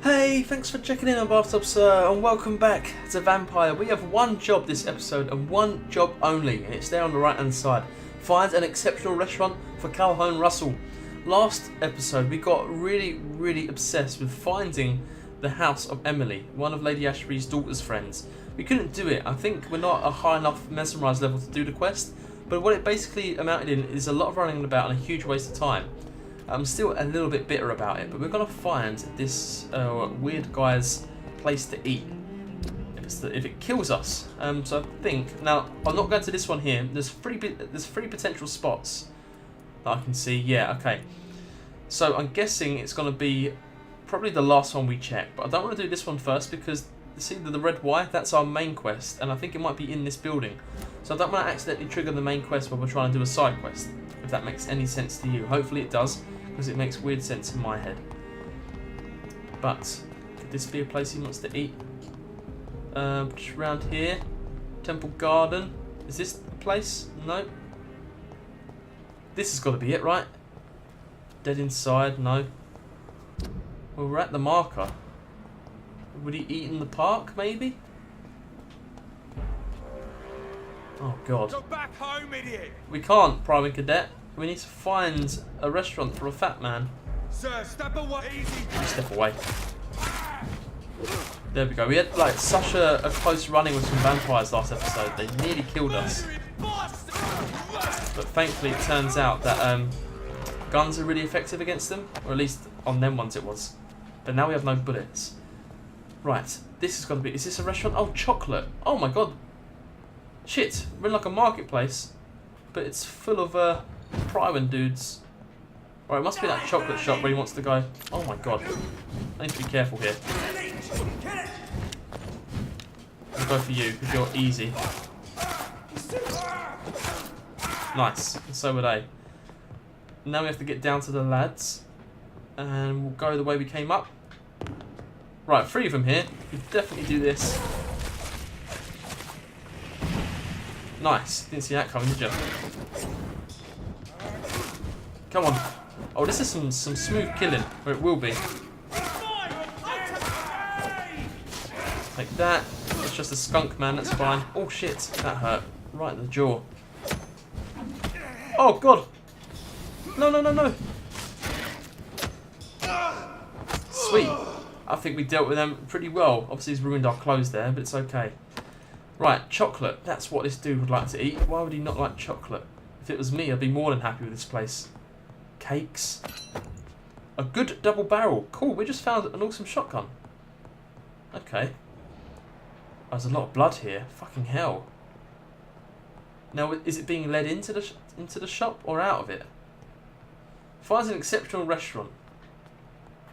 Hey, thanks for checking in on Bathtub Sir, and welcome back to Vampire. We have one job this episode, and one job only, and it's there on the right hand side. Find an exceptional restaurant for Calhoun Russell. Last episode we got really obsessed with finding the house of Emily, one of Lady Ashbury's daughter's friends. We couldn't do it. I think we're not a high enough mesmerised level to do the quest, but what it basically amounted in is a lot of running about and a huge waste of time. I'm still a little bit bitter about it, but we're going to find this weird guy's place to eat if it kills us. So I think, now I'm not going to this one here, there's three potential spots that I can see. Yeah, okay. So I'm guessing it's going to be probably the last one we check, but I don't want to do this one first because see the red Y, that's our main quest, and I think it might be in this building. So I don't want to accidentally trigger the main quest while we're trying to do a side quest, if that makes any sense to you. Hopefully it does, because it makes weird sense in my head. But could this be a place he wants to eat? Just around here. Temple Garden. Is this the place? No. This has got to be it, right? Dead inside? No. Well, we're at the marker. Would he eat in the park, maybe? Oh god. Go back home, idiot! We can't, Private Cadet. We need to find a restaurant for a fat man. Sir, step away. Easy. Step away. There we go. We had like such a close running with some vampires last episode. They nearly killed us. But thankfully it turns out that guns are really effective against them. Or at least on them ones it was. But now we have no bullets. Right. This is going to be... Is this a restaurant? Oh, chocolate. Oh my god. Shit. We're in like a marketplace. But it's full of Prywin dudes. Right, it must be that chocolate shop where he wants to go. Oh my god. I need to be careful here. I'll go for you, because you're easy. Nice. And so would they. Now we have to get down to the lads. And we'll go the way we came up. Right, 3 of them here. We definitely do this. Nice. Didn't see that coming, did you? Come on. Oh, this is some smooth killing, or it will be. Like that. It's just a skunk, man. That's fine. Oh shit, that hurt. Right in the jaw. Oh god. No, no, no, no. Sweet. I think we dealt with them pretty well. Obviously, he's ruined our clothes there, but it's okay. Right, chocolate. That's what this dude would like to eat. Why would he not like chocolate? If it was me, I'd be more than happy with this place. Cakes. A good double barrel. Cool, we just found an awesome shotgun. Okay. There's a lot of blood here. Fucking hell. Now, is it being led into the shop or out of it? Finds an exceptional restaurant.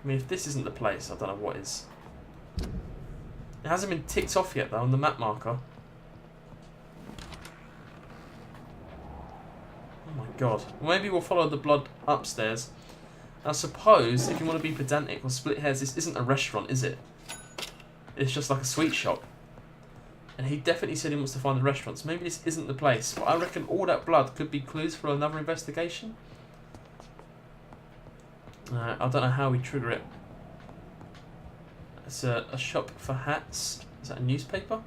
I mean, if this isn't the place, I don't know what is. It hasn't been ticked off yet, though, on the map marker. Oh my god. Maybe we'll follow the blood upstairs. I suppose, if you want to be pedantic or split hairs, this isn't a restaurant, is it? It's just like a sweet shop. And he definitely said he wants to find the restaurant, so maybe this isn't the place. But I reckon all that blood could be clues for another investigation. I don't know how we trigger it. It's a shop for hats. Is that a newspaper?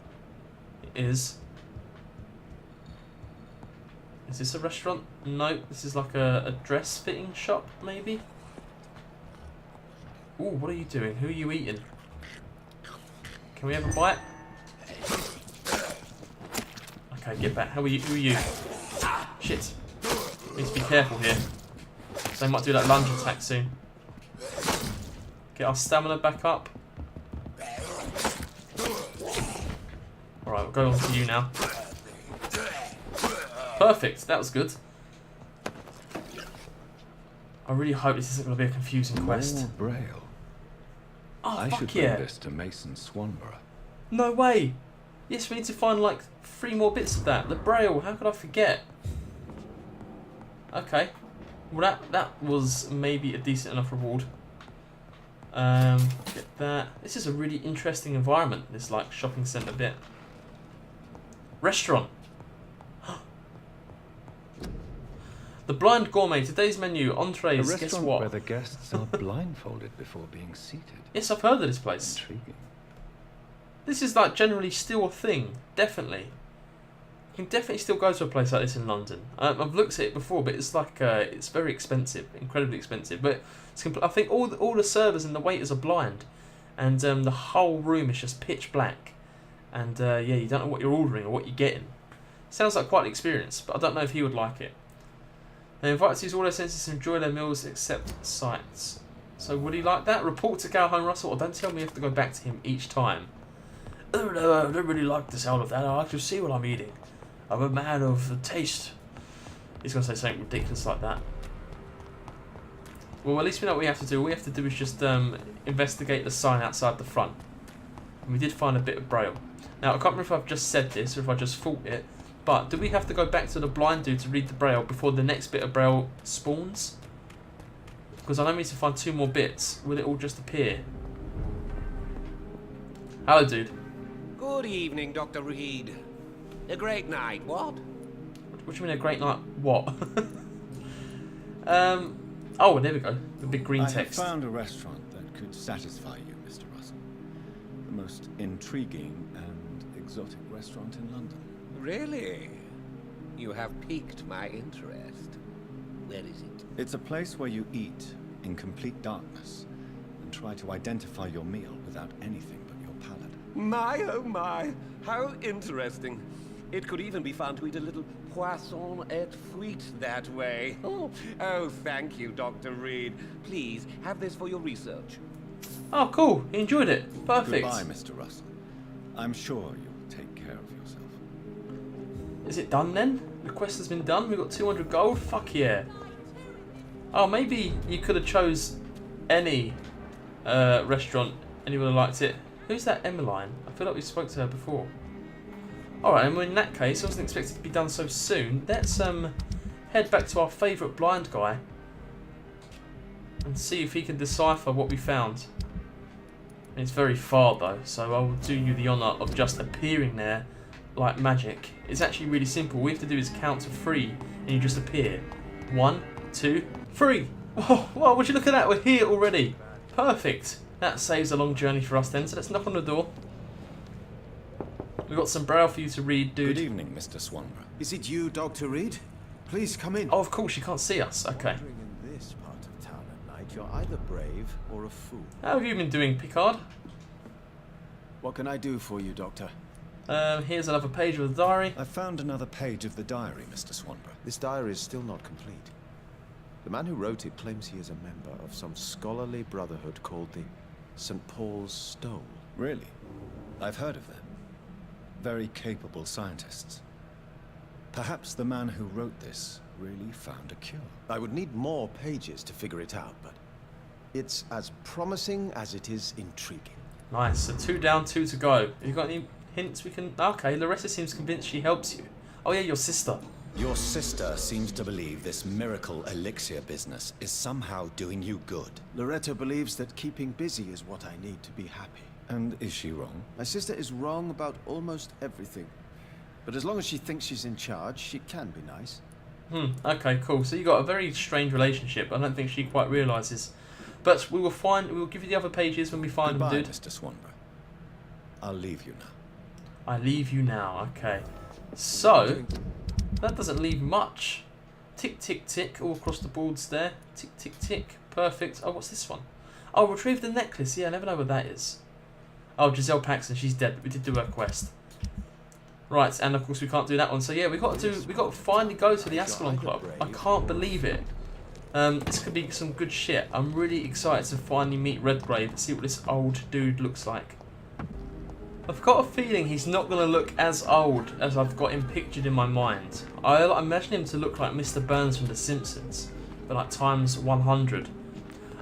It is. Is this a restaurant? No, this is like a dress fitting shop, maybe? Ooh, what are you doing? Who are you eating? Can we have a bite? Okay, get back. Who are you? Shit. Need to be careful here. They might do that lunge attack soon. Get our stamina back up. Alright, we'll go on to you now. Perfect, that was good. I really hope this isn't going to be a confusing quest. More Braille. Oh, I fuck should yeah. bring this to Mason Swanborough. No way. Yes, we need to find like 3 more bits of that. The Braille, how could I forget? Okay. Well, that was maybe a decent enough reward. Get that. This is a really interesting environment, this like shopping centre bit. Restaurant. The Blind Gourmet, today's menu, A entrees, guess restaurant what? where the guests are blindfolded before being seated. Yes, I've heard of this place. Intriguing. This is like generally still a thing, definitely. You can definitely still go to a place like this in London. I've looked at it before, but it's like it's very expensive, incredibly expensive. But it's I think all the servers and the waiters are blind, and the whole room is just pitch black. And yeah, you don't know what you're ordering or what you're getting. Sounds like quite an experience, but I don't know if he would like it. They invite to use all their senses to enjoy their meals except sights. So would he like that? Report to Calhoun Russell, or don't tell me you have to go back to him each time. Oh no, I don't really like the sound of that. I like to see what I'm eating. I'm a man of the taste. He's going to say something ridiculous like that. Well, at least we know what we have to do. All we have to do is just investigate the sign outside the front. And we did find a bit of braille. Now, I can't remember if I've just said this or if I just thought it, but do we have to go back to the blind dude to read the braille before the next bit of braille spawns? Because I know we need to find 2 more bits. Will it all just appear? Hello, dude. Good evening, Dr. Reed. A great night, what? What do you mean a great night? What? Oh, there we go. The big green text. I have found a restaurant that could satisfy you, Mr. Russell. The most intriguing and exotic restaurant in London. Really? You have piqued my interest. Where is it? It's a place where you eat in complete darkness and try to identify your meal without anything but your palate. My, oh my, how interesting. It could even be fun to eat a little poisson et frites that way. Oh, thank you, Dr. Reed. Please, have this for your research. Oh, cool. He enjoyed it. Perfect. Goodbye, Mr. Russell. I'm sure you'll take care of yourself. Is it done then? The quest has been done. We've got 200 gold. Fuck yeah. Oh, maybe you could have chose any restaurant and you would have liked it. Who's that Emmeline? I feel like we spoke to her before. Alright, and in that case, I wasn't expected to be done so soon. Let's head back to our favourite blind guy and see if he can decipher what we found. It's very far though, so I will do you the honour of just appearing there like magic. It's actually really simple. All we have to do is count to 3 and you just appear. 1, 2, 3. Oh, wow, would you look at that? We're here already. Perfect. That saves a long journey for us then, so let's knock on the door. We've got some braille for you to read, dude. Good evening, Mr. Swanborough. Is it you, Dr. Reed? Please come in. Oh, of course, you can't see us. Okay. Wandering in this part of town at night, you're either brave or a fool. How have you been doing, Picard? What can I do for you, Doctor? Here's another page of the diary. I found another page of the diary, Mr. Swanborough. This diary is still not complete. The man who wrote it claims he is a member of some scholarly brotherhood called the St. Paul's Stole. Really? I've heard of them. Very capable scientists. Perhaps the man who wrote this really found a cure. I would need more pages to figure it out, but it's as promising as it is intriguing. Nice. So 2 down, 2 to go. Have you got any hints we can... Okay, Loretta seems convinced she helps you. Oh yeah, your sister. Your sister seems to believe this miracle elixir business is somehow doing you good. Loretta believes that keeping busy is what I need to be happy. And is she wrong? My sister is wrong about almost everything. But as long as she thinks she's in charge, she can be nice. Okay, cool. So you got a very strange relationship. I don't think she quite realises. But we will give you the other pages when we find Goodbye, them, dude. Mr. Swanborough. I'll leave you now. I leave you now. Okay. So, that doesn't leave much. Tick, tick, tick. All across the boards there. Tick, tick, tick. Perfect. Oh, what's this one? Oh, retrieve the necklace. Yeah, I never know what that is. Oh, Giselle Paxton, she's dead, but we did do her quest. Right, and of course we can't do that one. So yeah, we got to finally go to the Ascalon Club. I can't believe it. This could be some good shit. I'm really excited to finally meet Redgrave and see what this old dude looks like. I've got a feeling he's not going to look as old as I've got him pictured in my mind. I imagine him to look like Mr. Burns from The Simpsons, but like times 100.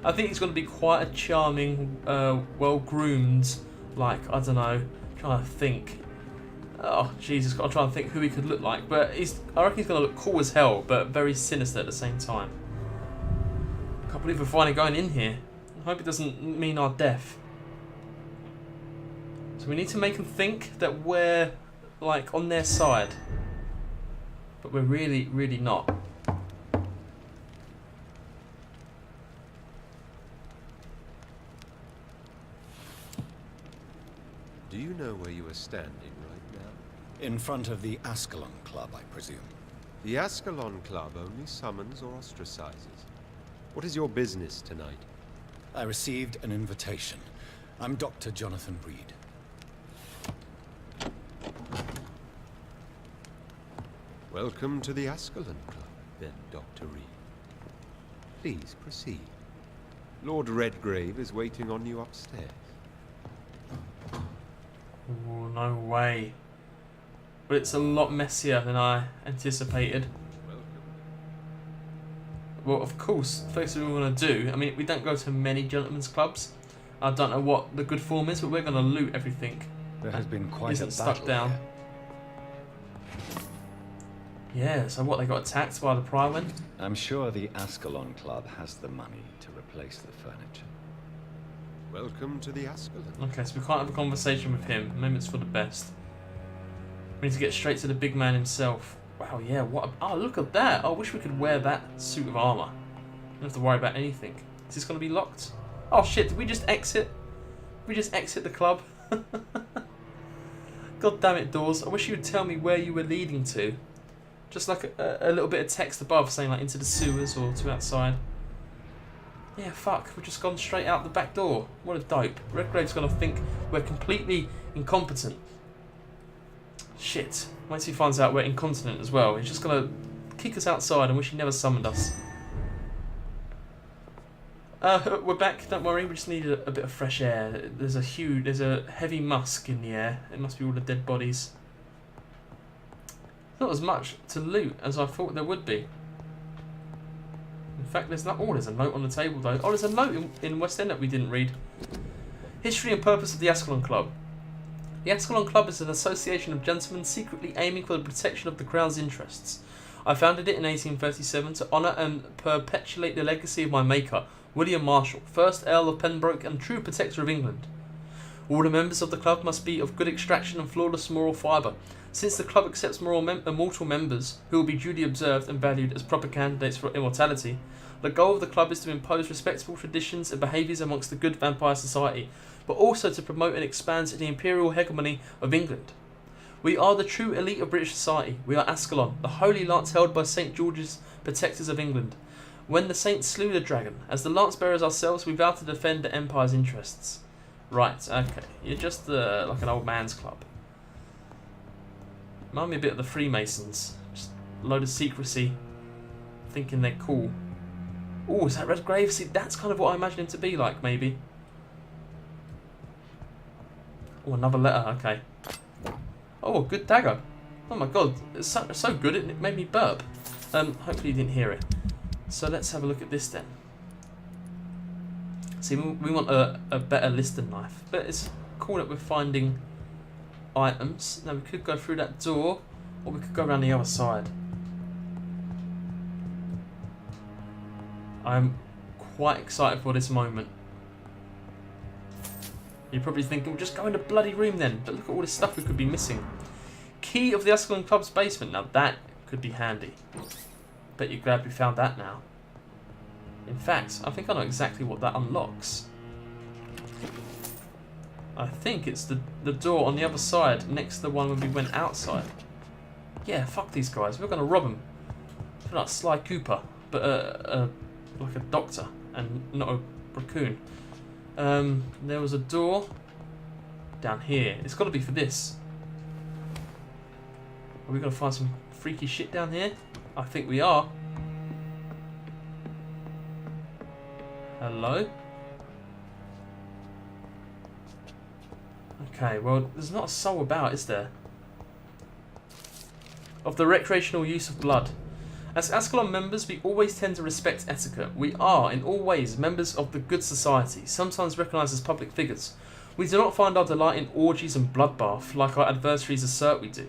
I think he's going to be quite a charming, well-groomed, like, I don't know, trying to think. Oh, Jesus, I'm trying to think who he could look like. But I reckon he's going to look cool as hell, but very sinister at the same time. I can't believe we're finally going in here. I hope it doesn't mean our death. So we need to make them think that we're, like, on their side. But we're really, really not. Do you know where you are standing right now? In front of the Ascalon Club, I presume. The Ascalon Club only summons or ostracizes. What is your business tonight? I received an invitation. I'm Dr. Jonathan Reed. Welcome to the Ascalon Club, then, Dr. Reed. Please proceed. Lord Redgrave is waiting on you upstairs. Oh, no way. But it's a lot messier than I anticipated. Well, of course, first thing we're going to do, I mean, we don't go to many gentlemen's clubs. I don't know what the good form is, but we're going to loot everything. There has been quite a Isn't battle stuck down. here. Yeah, so what, they got attacked by the Prywen? I'm sure the Ascalon Club has the money to replace the furniture. Welcome to the Ascalon. Okay, so we can't have a conversation with him. Maybe it's for the best. We need to get straight to the big man himself. Wow, yeah, what oh, look at that. I wish we could wear that suit of armour. Don't have to worry about anything. Is this going to be locked? Oh shit, did we just exit? Did we just exit the club? God damn it, doors. I wish you would tell me where you were leading to. Just like a little bit of text above saying like into the sewers or to outside. Yeah, fuck, we've just gone straight out the back door. What a dope. Redgrave's going to think we're completely incompetent. Shit. Once he finds out we're incontinent as well, he's just going to kick us outside and wish he never summoned us. We're back, don't worry, we just need a bit of fresh air. There's a heavy musk in the air. It must be all the dead bodies. Not as much to loot as I thought there would be. In fact, there's not. Oh, there's a note on the table though. Oh, there's a note in West End that we didn't read. History and purpose of the Ascalon Club. The Ascalon Club is an association of gentlemen secretly aiming for the protection of the Crown's interests. I founded it in 1837 to honour and perpetuate the legacy of my maker, William Marshall, 1st Earl of Pembroke and true protector of England. All the members of the club must be of good extraction and flawless moral fibre. Since the club accepts immortal members who will be duly observed and valued as proper candidates for immortality, the goal of the club is to impose respectable traditions and behaviours amongst the good vampire society, but also to promote and expand the imperial hegemony of England. We are the true elite of British society. We are Ascalon, the holy lance held by St. George's protectors of England. When the saints slew the dragon, as the lance bearers ourselves, we vow to defend the Empire's interests. Right, okay. You're just like an old man's club. Remind me a bit of the Freemasons. Just a load of secrecy, thinking they're cool. Oh, is that Redgrave? See, that's kind of what I imagine him to be like, maybe. Oh, another letter, okay. Oh, good dagger. Oh my god, it's so good it made me burp. Hopefully you didn't hear it. So let's have a look at this then. See, we want a better listed knife, but it's cool that we're finding items. Now we could go through that door, or we could go around the other side. I'm quite excited for this moment. You're probably thinking, well, just go in the bloody room then. But look at all this stuff we could be missing. Key of the Ascalon Club's basement. Now that could be handy. Bet you're glad we found that now. In fact, I think I know exactly what that unlocks. I think it's the door on the other side, next to the one when we went outside. Yeah, fuck these guys. We're going to rob them. I feel like Sly Cooper, but like a doctor and not a raccoon. There was a door down here. It's got to be for this. Are we going to find some freaky shit down here? I think we are. Hello? Okay, well, there's not a soul about, is there? Of the recreational use of blood. As Ascalon members, we always tend to respect etiquette. We are, in all ways, members of the good society, sometimes recognised as public figures. We do not find our delight in orgies and bloodbath, like our adversaries assert we do.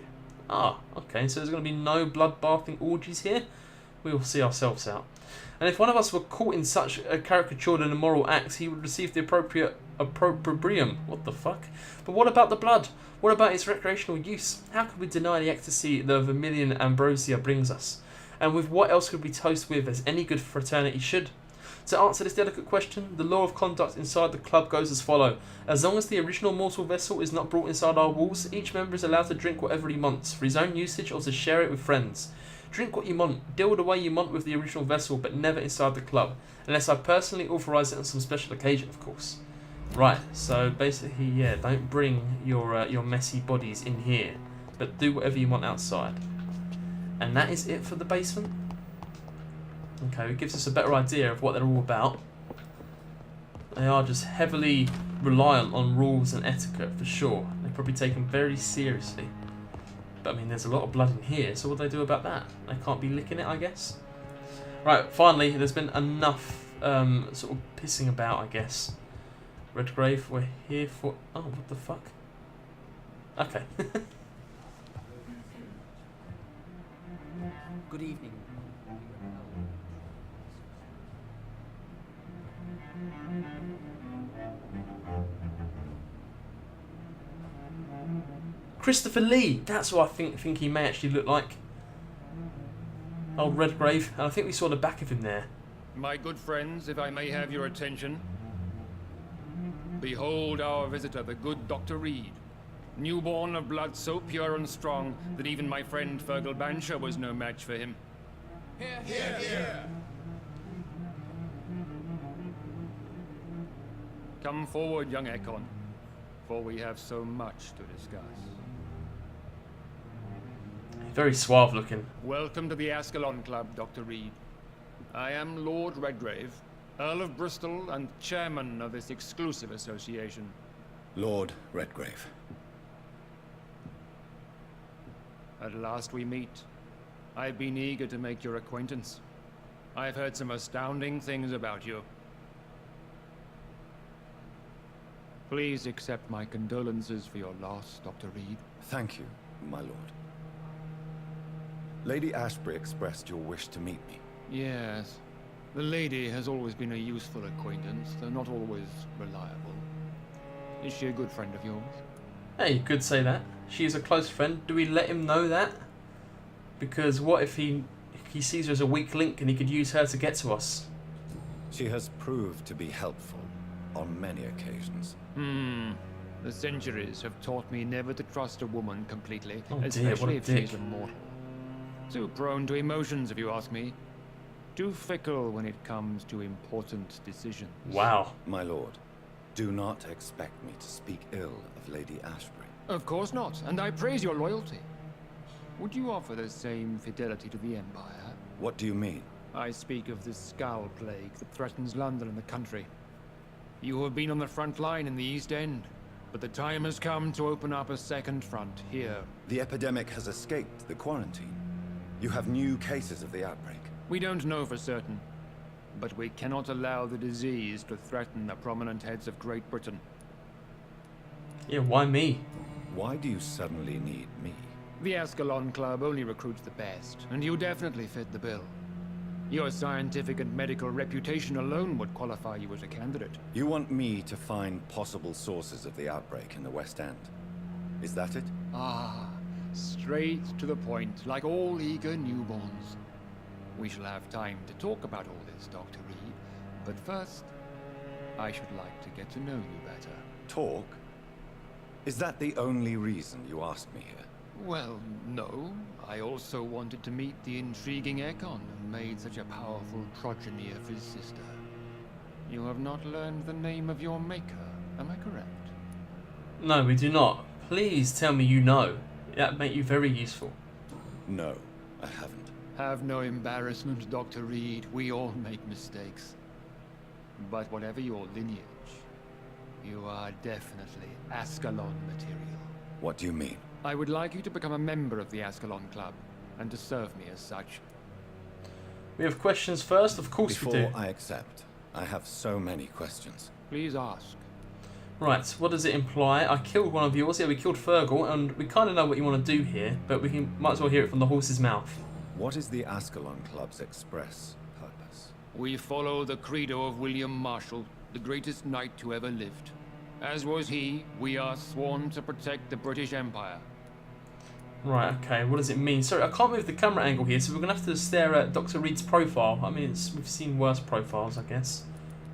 Ah, okay, so there's going to be no bloodbathing orgies here? We will see ourselves out. And if one of us were caught in such a caricatured and immoral act, he would receive the appropriate opprobrium. What the fuck? But what about the blood? What about its recreational use? How could we deny the ecstasy the vermilion ambrosia brings us? And with what else could we toast with, as any good fraternity should? To answer this delicate question, the law of conduct inside the club goes as follows. As long as the original mortal vessel is not brought inside our walls, each member is allowed to drink whatever he wants, for his own usage or to share it with friends. Drink what you want, deal the way you want with the original vessel, but never inside the club, unless I personally authorise it on some special occasion, of course. Right, so basically, yeah, don't bring your messy bodies in here, but do whatever you want outside. And that is it for the basement. Okay, it gives us a better idea of what they're all about. They are just heavily reliant on rules and etiquette, for sure. They probably take them very seriously. But I mean, there's a lot of blood in here, so what do they do about that? They can't be licking it, I guess. Right, finally, there's been enough sort of pissing about, I guess. Redgrave, we're here for... Oh, what the fuck? Okay. Good evening. Christopher Lee! That's what I think he may actually look like. Old Redgrave. And I think we saw the back of him there. My good friends, if I may have your attention. Behold our visitor, the good Dr. Reed. Newborn of blood so pure and strong that even my friend Fergal Bansher was no match for him. Here, here, here. Come forward, young Ekon, for we have so much to discuss. Very suave looking. Welcome to the Ascalon Club, Dr. Reed. I am Lord Redgrave, Earl of Bristol and chairman of this exclusive association. Lord Redgrave. At last we meet. I've been eager to make your acquaintance. I've heard some astounding things about you. Please accept my condolences for your loss, Dr. Reed. Thank you, my lord. Lady Ashbury expressed your wish to meet me. Yes. The lady has always been a useful acquaintance, though not always reliable. Is she a good friend of yours? Hey, you could say that. She is a close friend. Do we let him know that? Because what if he sees her as a weak link and he could use her to get to us? She has proved to be helpful on many occasions. The centuries have taught me never to trust a woman completely, Oh dear, especially what if a dick. she's immortal. Too prone to emotions, if you ask me. Too fickle when it comes to important decisions. Wow. My lord, do not expect me to speak ill of Lady Ashbury. Of course not, and I praise your loyalty. Would you offer the same fidelity to the Empire? What do you mean? I speak of the Skull Plague that threatens London and the country. You have been on the front line in the East End, but the time has come to open up a second front here. The epidemic has escaped the quarantine. You have new cases of the outbreak. We don't know for certain, but we cannot allow the disease to threaten the prominent heads of Great Britain. Yeah, why me? Why do you suddenly need me? The Ascalon Club only recruits the best, and you definitely fit the bill. Your scientific and medical reputation alone would qualify you as a candidate. You want me to find possible sources of the outbreak in the West End. Is that it? Ah, straight to the point, like all eager newborns. We shall have time to talk about all this, Dr. Reed, but first, I should like to get to know you better. Talk? Is that the only reason you asked me here? Well, no. I also wanted to meet the intriguing Ekon who made such a powerful progeny of his sister. You have not learned the name of your maker, am I correct? No, we do not. Please tell me you know. That'd make you very useful. No, I haven't. Have no embarrassment, Dr. Reed. We all make mistakes. But whatever your lineage, you are definitely Ascalon material. What do you mean? I would like you to become a member of the Ascalon Club, and to serve me as such. We have questions first? Of course we do. Before I accept, I have so many questions. Please ask. Right, what does it imply? I killed one of yours. Yeah, we killed Fergal, and we kind of know what you want to do here, but might as well hear it from the horse's mouth. What is the Ascalon Club's express purpose? We follow the credo of William Marshall, the greatest knight who ever lived. As was he, we are sworn to protect the British Empire. Right, okay, what does it mean? Sorry, I can't move the camera angle here, so we're going to have to stare at Dr. Reed's profile. I mean, we've seen worse profiles, I guess.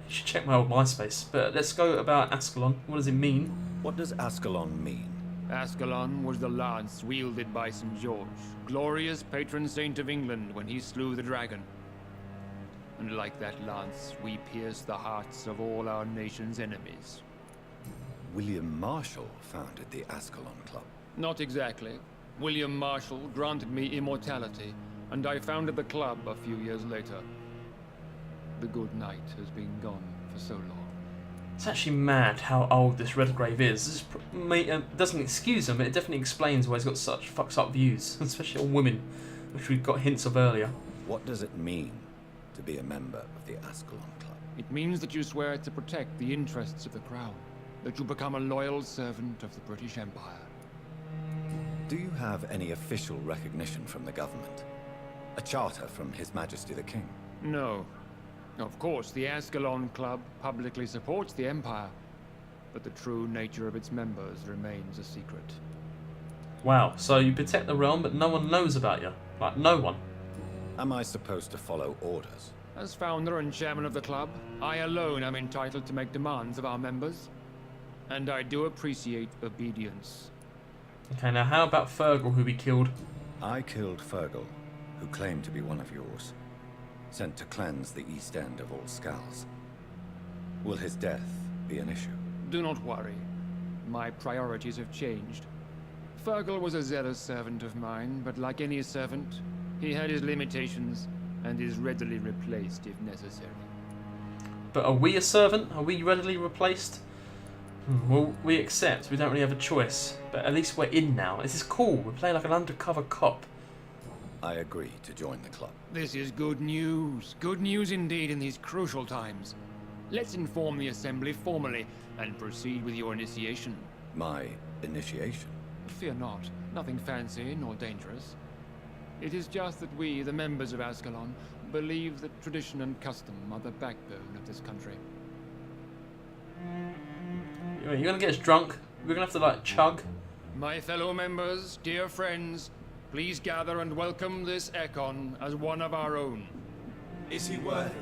You should check my old MySpace. But let's go about Ascalon. What does it mean? What does Ascalon mean? Ascalon was the lance wielded by St. George, glorious patron saint of England when he slew the dragon. And like that lance, we pierce the hearts of all our nation's enemies. William Marshall founded the Ascalon Club. Not exactly. William Marshall granted me immortality, and I founded the club a few years later. The good knight has been gone for so long. It's actually mad how old this Redgrave is. This doesn't excuse him, but it definitely explains why he's got such fucked up views, especially on women, which we got hints of earlier. What does it mean to be a member of the Ascalon Club? It means that you swear to protect the interests of the crown, that you become a loyal servant of the British Empire. Do you have any official recognition from the government? A charter from His Majesty the King? No. Of course, the Ascalon Club publicly supports the Empire, but the true nature of its members remains a secret. Wow, so you protect the realm, but no one knows about you? Like, no one? Am I supposed to follow orders? As founder and chairman of the club, I alone am entitled to make demands of our members. And I do appreciate obedience. Okay, now how about Fergal, who we killed? I killed Fergal, who claimed to be one of yours. Sent to cleanse the East End of all Skulls. Will his death be an issue? Do not worry. My priorities have changed. Fergal was a zealous servant of mine, but like any servant, he had his limitations and is readily replaced if necessary. But are we a servant? Are we readily replaced? Well, we accept. We don't really have a choice. But at least we're in now. This is cool. We're playing like an undercover cop. I agree to join the club. This is good news. Good news indeed in these crucial times. Let's inform the Assembly formally and proceed with your initiation. My initiation? Fear not. Nothing fancy nor dangerous. It is just that we, the members of Ascalon, believe that tradition and custom are the backbone of this country. You're gonna get us drunk? We're gonna have to, like, chug? My fellow members, dear friends, please gather and welcome this Ekon as one of our own. Is he worthy?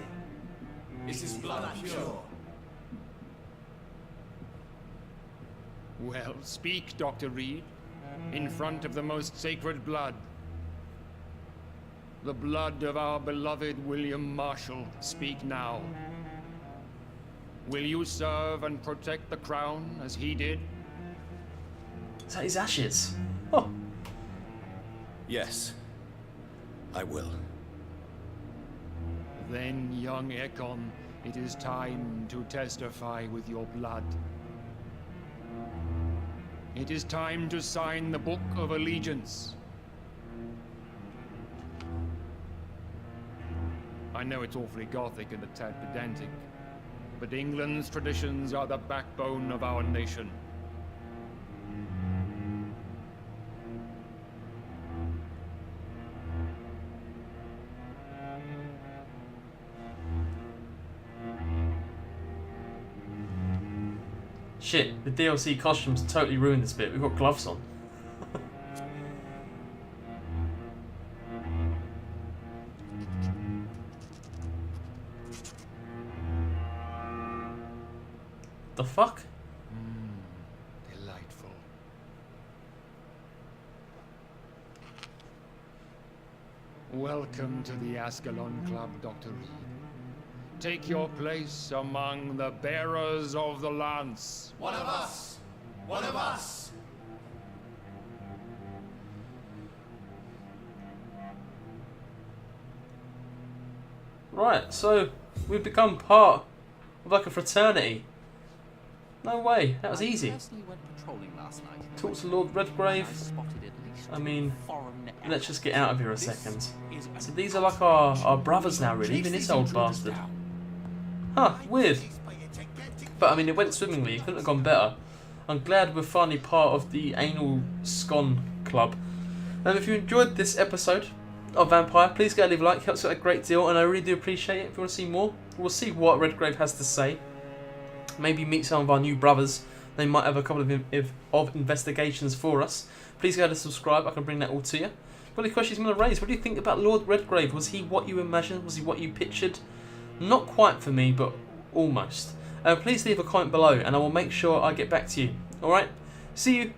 Is his blood pure? Well, speak, Dr. Reed, in front of the most sacred blood. The blood of our beloved William Marshall. Speak now. Will you serve and protect the crown as he did? Is that his ashes? Oh. Yes, I will. Then, young Ekon, it is time to testify with your blood. It is time to sign the Book of Allegiance. I know it's awfully gothic and a tad pedantic, but England's traditions are the backbone of our nation. Shit, the DLC costumes totally ruined this bit. We've got gloves on. The fuck? Delightful. Welcome to the Ascalon Club, Dr. Reed. Take your place among the bearers of the lance. One of us! One of us! Right, so we've become part of like a fraternity. No way, that was easy. Talk to Lord Redgrave. I mean, let's just get out of here a second. So these are like our brothers now, really, even this old bastard. Huh, weird. But I mean, it went swimmingly, it couldn't have gone better. I'm glad we're finally part of the Anal Scon Club. And if you enjoyed this episode of Vampire, please go leave a like, it helps out a great deal, and I really do appreciate it. If you want to see more, we'll see what Redgrave has to say. Maybe meet some of our new brothers They might have a couple of investigations for us. Please go ahead and subscribe. I can bring that all to you. Got any questions you want to raise? What do you think about Lord Redgrave? Was he what you imagined? Was he what you pictured? Not quite for me, but almost. Please leave a comment below and I will make sure I get back to you. Alright? See you.